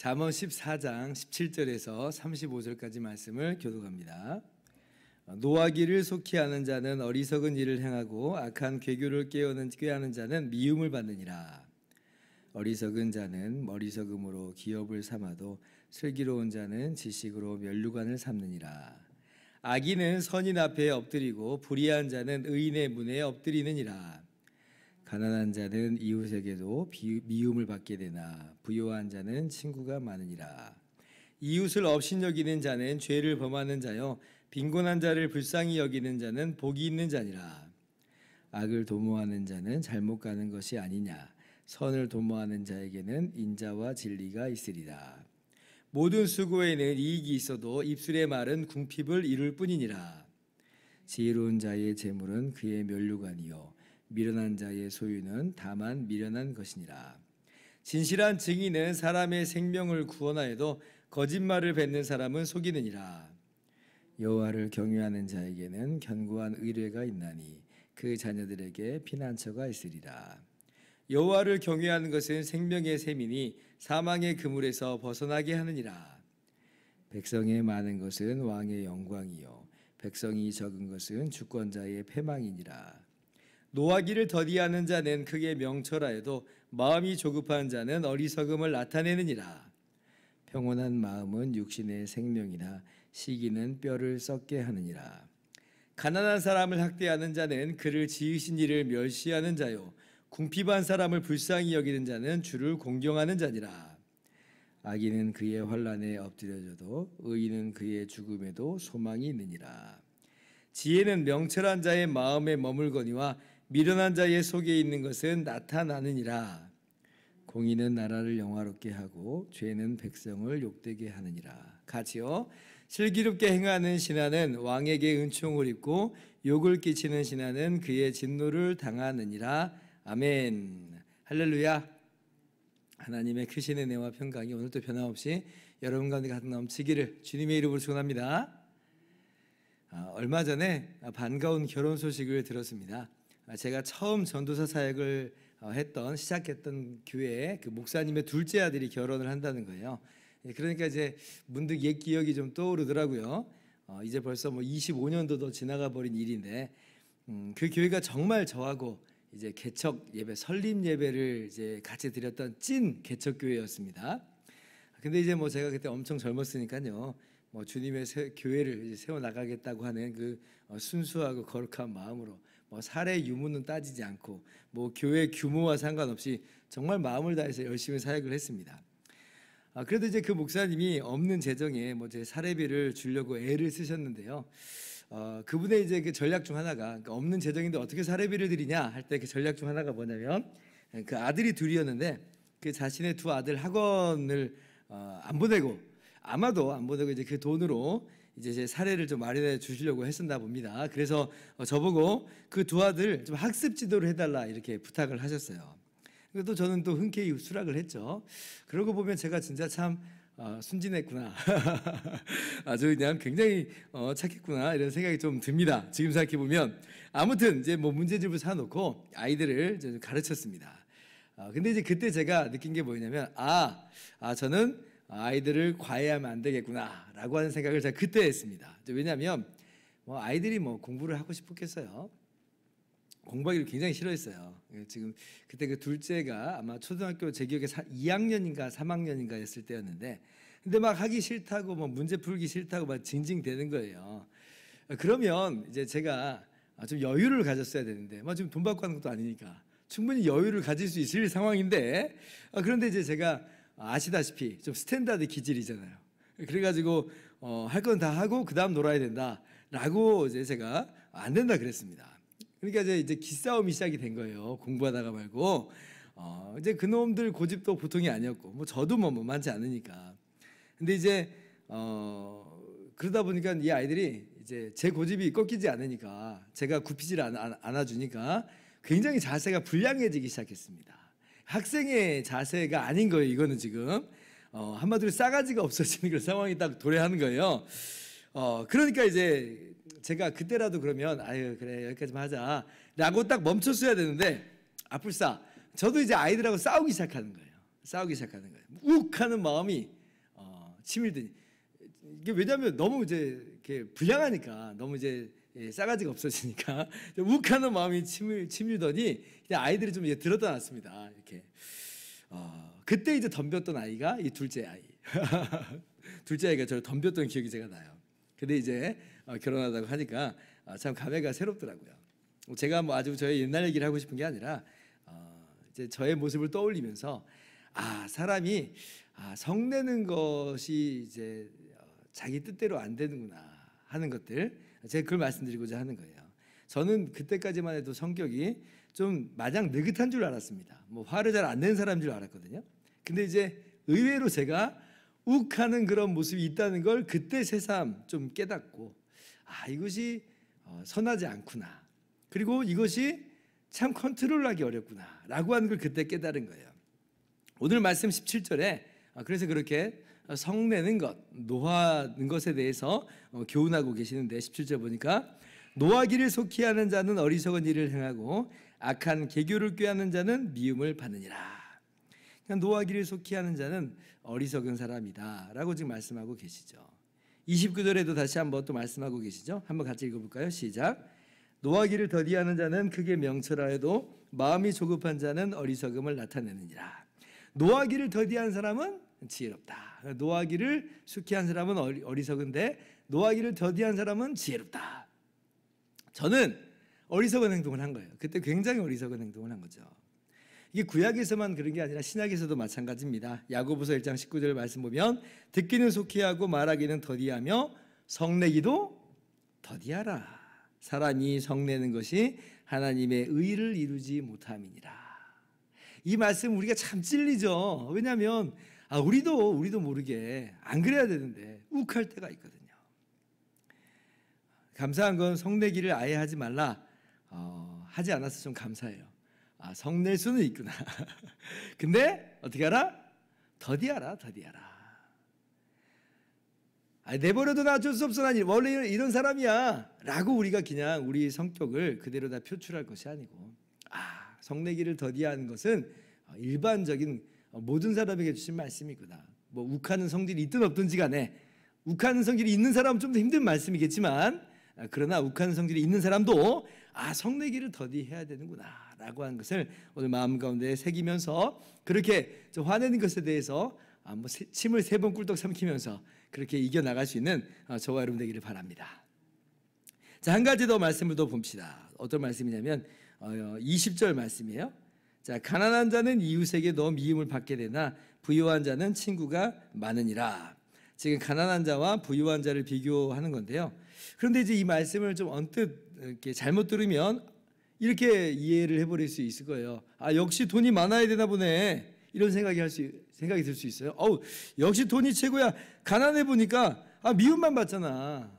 잠언 14장 17절에서 35절까지 말씀을 교독합니다. 노하기를 속히 하는 자는 어리석은 일을 행하고 악한 괴교를 꾀하는 자는 미움을 받느니라. 어리석은 자는 어리석음으로 기업을 삼아도 슬기로운 자는 지식으로 면류관을 삼느니라. 악인은 선인 앞에 엎드리고 불의한 자는 의인의 문에 엎드리느니라. 가난한 자는 이웃에게도 미움을 받게 되나 부요한 자는 친구가 많으니라. 이웃을 업신여기는 자는 죄를 범하는 자요 빈곤한 자를 불쌍히 여기는 자는 복이 있는 자니라. 악을 도모하는 자는 잘못 가는 것이 아니냐. 선을 도모하는 자에게는 인자와 진리가 있으리라. 모든 수고에는 이익이 있어도 입술의 말은 궁핍을 이룰 뿐이니라. 지혜로운 자의 재물은 그의 면류관이요 미련한 자의 소유는 다만 미련한 것이니라. 진실한 증인은 사람의 생명을 구원하여도 거짓말을 뱉는 사람은 속이느니라. 여호와를 경외하는 자에게는 견고한 의뢰가 있나니 그 자녀들에게 피난처가 있으리라. 여호와를 경외하는 것은 생명의 셈이니 사망의 그물에서 벗어나게 하느니라. 백성의 많은 것은 왕의 영광이요 백성이 적은 것은 주권자의 패망이니라. 노하기를 더디하는 자는 크게 명철하여도 마음이 조급한 자는 어리석음을 나타내느니라. 평온한 마음은 육신의 생명이나 시기는 뼈를 썩게 하느니라. 가난한 사람을 학대하는 자는 그를 지으신 이를 멸시하는 자요 궁핍한 사람을 불쌍히 여기는 자는 주를 공경하는 자니라. 악인은 그의 환난에 엎드려져도 의인은 그의 죽음에도 소망이 있느니라. 지혜는 명철한 자의 마음에 머물거니와 미련한 자의 속에 있는 것은 나타나느니라. 공의는 나라를 영화롭게 하고 죄는 백성을 욕되게 하느니라. 같이요. 슬기롭게 행하는 신하는 왕에게 은총을 입고 욕을 끼치는 신하는 그의 진노를 당하느니라. 아멘. 할렐루야. 하나님의 크신 은혜와 평강이 오늘도 변함없이 여러분 가운데 가득 넘치기를 주님의 이름으로 축원합니다. 얼마 전에 반가운 결혼 소식을 들었습니다. 제가 처음 전도사 사역을 시작했던 교회에 그 목사님의 둘째 아들이 결혼을 한다는 거예요. 그러니까 이제 문득 옛 기억이 좀 떠오르더라고요. 이제 벌써 25년도도 지나가 버린 일인데, 그 교회가 정말 저하고 이제 개척 예배, 설립 예배를 이제 같이 드렸던 찐 개척 교회였습니다. 근데 이제 제가 그때 엄청 젊었으니까요. 주님의 교회를 세워 나가겠다고 하는 그 순수하고 거룩한 마음으로 사례 유무는 따지지 않고 교회 규모와 상관없이 정말 마음을 다해서 열심히 사역을 했습니다. 그래도 이제 그 목사님이 없는 재정에 제 사례비를 주려고 애를 쓰셨는데요. 그분의 이제 그 전략 중 하나가, 그러니까 없는 재정인데 어떻게 사례비를 드리냐 할 때 그 전략 중 하나가 뭐냐면, 그 아들이 둘이었는데 그 자신의 두 아들 학원을 안 보내고, 아마도 안 보내고 이제 그 돈으로 이제 제 사례를 좀 마련해 주시려고 했었나 봅니다. 그래서 저보고 그 두 아들 좀 학습 지도를 해달라 이렇게 부탁을 하셨어요. 또 저는 또 흔쾌히 수락을 했죠. 그러고 보면 제가 진짜 참 순진했구나. 아주 그냥 굉장히 착했구나 이런 생각이 좀 듭니다. 지금 생각해 보면. 아무튼 이제 문제집을 사놓고 아이들을 좀 가르쳤습니다. 근데 이제 그때 제가 느낀 게 뭐냐면 저는 아이들을 과외하면 안 되겠구나 라고 하는 생각을 제가 그때 했습니다. 왜냐하면 아이들이 공부를 하고 싶었겠어요. 공부하기를 굉장히 싫어했어요. 지금 그때 그 둘째가 아마 초등학교 제 기억에 2학년인가 3학년인가 했을 때였는데, 근데 막 하기 싫다고 문제 풀기 싫다고 막 징징대는 거예요. 그러면 이제 제가 좀 여유를 가졌어야 되는데, 지금 돈 받고 하는 것도 아니니까 충분히 여유를 가질 수 있을 상황인데, 그런데 이제 제가 아시다시피 좀 스탠다드 기질이잖아요. 그래가지고 할 건 다 하고 그 다음 놀아야 된다라고 이제 제가 안 된다 그랬습니다. 그러니까 이제 기싸움이 시작이 된 거예요. 공부하다가 말고. 이제 그놈들 고집도 보통이 아니었고, 저도 만만치 않으니까. 근데 이제, 그러다 보니까 이 아이들이 이제 제 고집이 꺾이지 않으니까, 제가 굽히질 않아주니까 굉장히 자세가 불량해지기 시작했습니다. 학생의 자세가 아닌 거예요, 이거는 지금. 한마디로 싸가지가 없어지는 그런 상황이 딱 도래하는 거예요. 그러니까 이제 제가 그때라도 그러면 그래 여기까지만 하자 라고 딱 멈췄어야 되는데, 아뿔싸 저도 이제 아이들하고 싸우기 시작하는 거예요. 욱 하는 마음이 치밀더니. 이게 왜냐하면 너무 이제 이렇게 불량하니까, 너무 이제 싸가지가 없어지니까 욱하는 마음이 치밀더니 그냥 아이들이 좀 이제 들었다 놨습니다. 이렇게. 그때 이제 덤볐던 아이가 이 둘째 아이. 둘째 아이가 저를 덤볐던 기억이 제가 나요. 근데 이제 결혼하다고 하니까 참 감회가 새롭더라고요. 제가 뭐 아주 저의 옛날 얘기를 하고 싶은 게 아니라 이제 저의 모습을 떠올리면서 사람이 성내는 것이 이제 자기 뜻대로 안 되는구나 하는 것들, 제가 그걸 말씀드리고자 하는 거예요. 저는 그때까지만 해도 성격이 좀 마냥 느긋한 줄 알았습니다. 뭐 화를 잘 안 내는 사람인 줄 알았거든요. 근데 이제 의외로 제가 욱하는 그런 모습이 있다는 걸 그때 새삼 좀 깨닫고, 이것이 선하지 않구나, 그리고 이것이 참 컨트롤하기 어렵구나 라고 하는 걸 그때 깨달은 거예요. 오늘 말씀 17절에 그래서 그렇게 성내는 것, 노하는 것에 대해서 교훈하고 계시는데, 17절 보니까 노하기를 속히 하는 자는 어리석은 일을 행하고 악한 계교를 꾀하는 자는 미움을 받느니라. 노하기를 속히 하는 자는 어리석은 사람이다 라고 지금 말씀하고 계시죠. 29절에도 다시 한번 또 말씀하고 계시죠. 한번 같이 읽어볼까요? 시작. 노하기를 더디하는 자는 크게 명철하여도 마음이 조급한 자는 어리석음을 나타내느니라. 노하기를 더디한 사람은 지혜롭다. 노하기를 숙히 한 사람은 어리석은데 노하기를 더디한 사람은 지혜롭다. 저는 어리석은 행동을 한 거예요. 그때 굉장히 어리석은 행동을 한 거죠. 이게 구약에서만 그런 게 아니라 신약에서도 마찬가지입니다. 야고보서 1장 19절 말씀 보면 듣기는 속히 하고 말하기는 더디하며 성내기도 더디하라. 사람이 성내는 것이 하나님의 의를 이루지 못함이니라. 이 말씀 우리가 참 찔리죠. 왜냐하면 우리도 모르게 안 그래야 되는데 욱할 때가 있거든요. 감사한 건 성내기를 아예 하지 말라, 하지 않아서 좀 감사해요. 성낼 수는 있구나. 근데 어떻게 하라? 더디하라. 내버려도 나 어쩔 수 없어, 난 원래 이런 사람이야 라고 우리가 그냥 우리 성격을 그대로 다 표출할 것이 아니고, 성내기를 더디하는 것은 일반적인 모든 사람에게 주신 말씀이구나. 뭐 욱하는 성질이 있든 없든지 간에, 욱하는 성질이 있는 사람은 좀 더 힘든 말씀이겠지만, 그러나 욱하는 성질이 있는 사람도 성내기를 더디해야 되는구나 라고 하는 것을 오늘 마음 가운데 새기면서, 그렇게 좀 화내는 것에 대해서 침을 3번 꿀떡 삼키면서 그렇게 이겨나갈 수 있는 저와 여러분 되기를 바랍니다. 자, 한 가지 더 말씀을 더 봅시다. 어떤 말씀이냐면 20절 말씀이에요. 자, 가난한 자는 이웃에게 너 미움을 받게 되나 부유한 자는 친구가 많으니라. 지금 가난한 자와 부유한 자를 비교하는 건데요. 그런데 이제 이 말씀을 좀 언뜻 이렇게 잘못 들으면 이렇게 이해를 해버릴 수 있을 거예요. 역시 돈이 많아야 되나 보네, 이런 생각이 들 수 있어요. 역시 돈이 최고야. 가난해 보니까 미움만 받잖아.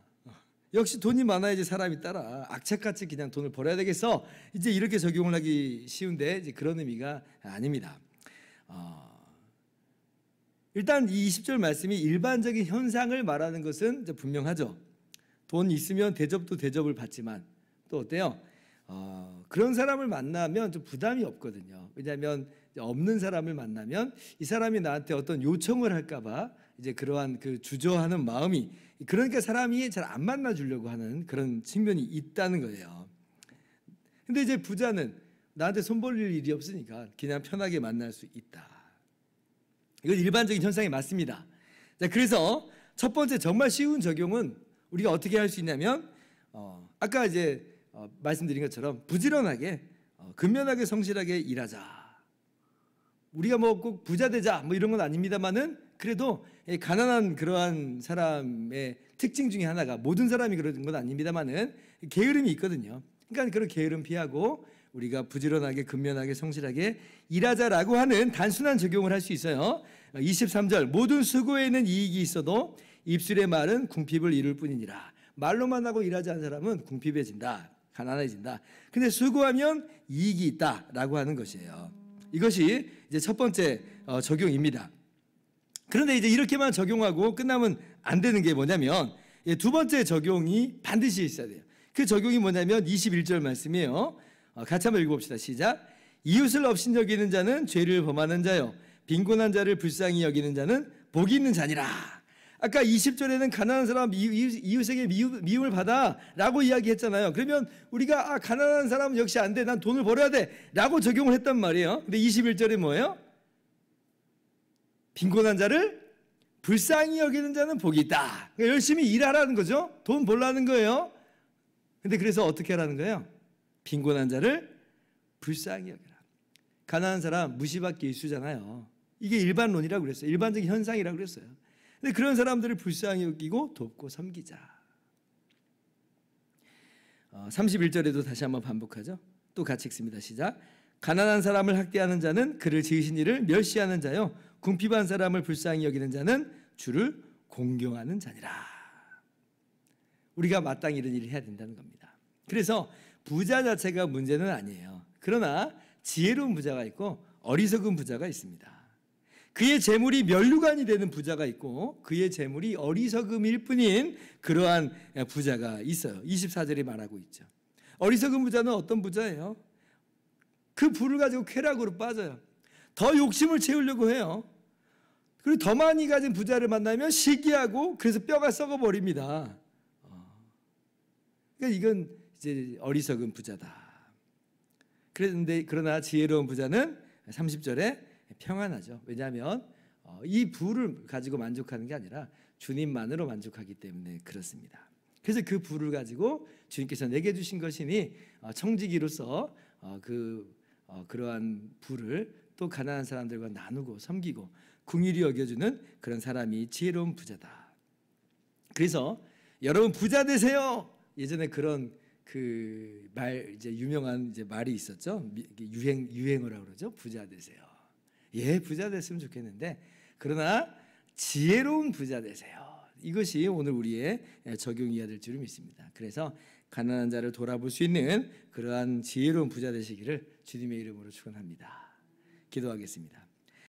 역시 돈이 많아야지 사람이 따라. 악착같이 그냥 돈을 벌어야 되겠어. 이제 이렇게 적용을 하기 쉬운데 이제 그런 의미가 아닙니다. 일단 이 20절 말씀이 일반적인 현상을 말하는 것은 이제 분명하죠. 돈 있으면 대접도 대접을 받지만 또 어때요? 그런 사람을 만나면 좀 부담이 없거든요. 왜냐하면 없는 사람을 만나면 이 사람이 나한테 어떤 요청을 할까봐 이제 그러한 그 주저하는 마음이, 그러니까 사람이 잘 안 만나주려고 하는 그런 측면이 있다는 거예요. 근데 이제 부자는 나한테 손 벌릴 일이 없으니까 그냥 편하게 만날 수 있다. 이건 일반적인 현상이 맞습니다. 자, 그래서 첫 번째 정말 쉬운 적용은 우리가 어떻게 할 수 있냐면 아까 이제 말씀드린 것처럼 부지런하게 근면하게 성실하게 일하자. 우리가 뭐 꼭 부자 되자 뭐 이런 건 아닙니다만은 그래도 가난한 그러한 사람의 특징 중에 하나가, 모든 사람이 그런 건 아닙니다만은 게으름이 있거든요. 그러니까 그런 게으름 피하고 우리가 부지런하게 근면하게 성실하게 일하자라고 하는 단순한 적용을 할 수 있어요. 23절 모든 수고에는 이익이 있어도 입술의 말은 궁핍을 이룰 뿐이니라. 말로만 하고 일하지 않은 사람은 궁핍해진다, 가난해진다. 근데 수고하면 이익이 있다라고 하는 것이에요. 이것이 이제 첫 번째 적용입니다. 그런데 이제 이렇게만 적용하고 끝나면 안 되는 게 뭐냐면 두 번째 적용이 반드시 있어야 돼요. 그 적용이 뭐냐면 21절 말씀이에요. 같이 한번 읽어봅시다. 시작. 이웃을 업신여기는 자는 죄를 범하는 자요 빈곤한 자를 불쌍히 여기는 자는 복이 있는 자니라. 아까 20절에는 가난한 사람 이웃에게 미움을 받아라고 이야기했잖아요. 그러면 우리가 가난한 사람은 역시 안 돼. 난 돈을 벌어야 돼라고 적용을 했단 말이에요. 근데 21절에 뭐예요? 빈곤한 자를 불쌍히 여기는 자는 복이 있다. 그러니까 열심히 일하라는 거죠. 돈 벌라는 거예요. 근데 그래서 어떻게 하라는 거예요? 빈곤한 자를 불쌍히 여기라. 가난한 사람 무시받기 일수잖아요. 이게 일반론이라고 그랬어요. 일반적인 현상이라고 그랬어요. 근데 그런 사람들을 불쌍히 여기고 돕고 섬기자. 31절에도 다시 한번 반복하죠. 또 같이 읽습니다. 시작. 가난한 사람을 학대하는 자는 그를 지으신 이를 멸시하는 자요, 궁핍한 사람을 불쌍히 여기는 자는 주를 공경하는 자니라. 우리가 마땅히 이런 일을 해야 된다는 겁니다. 그래서 부자 자체가 문제는 아니에요. 그러나 지혜로운 부자가 있고 어리석은 부자가 있습니다. 그의 재물이 면류관이 되는 부자가 있고 그의 재물이 어리석음일 뿐인 그러한 부자가 있어요. 24절에 말하고 있죠. 어리석은 부자는 어떤 부자예요? 그 부를 가지고 쾌락으로 빠져요. 더 욕심을 채우려고 해요. 그리고 더 많이 가진 부자를 만나면 시기하고 그래서 뼈가 썩어버립니다. 그러니까 이건 이제 어리석은 부자다. 그러나 지혜로운 부자는 30절에 평안하죠. 왜냐하면 이 부를 가지고 만족하는 게 아니라 주님만으로 만족하기 때문에 그렇습니다. 그래서 그 부를 가지고 주님께서 내게 주신 것이니 청지기로서 그러한 부를 또 가난한 사람들과 나누고 섬기고 긍휼히 여겨주는 그런 사람이 지혜로운 부자다. 그래서 여러분 부자 되세요. 예전에 그런 이제 유명한 이제 말이 있었죠. 유행어라고 그러죠. 부자 되세요. 예, 부자 됐으면 좋겠는데 그러나 지혜로운 부자 되세요. 이것이 오늘 우리의 적용해야 될 줄 믿습니다. 그래서 가난한 자를 돌아볼 수 있는 그러한 지혜로운 부자 되시기를 주님의 이름으로 축원합니다. 기도하겠습니다.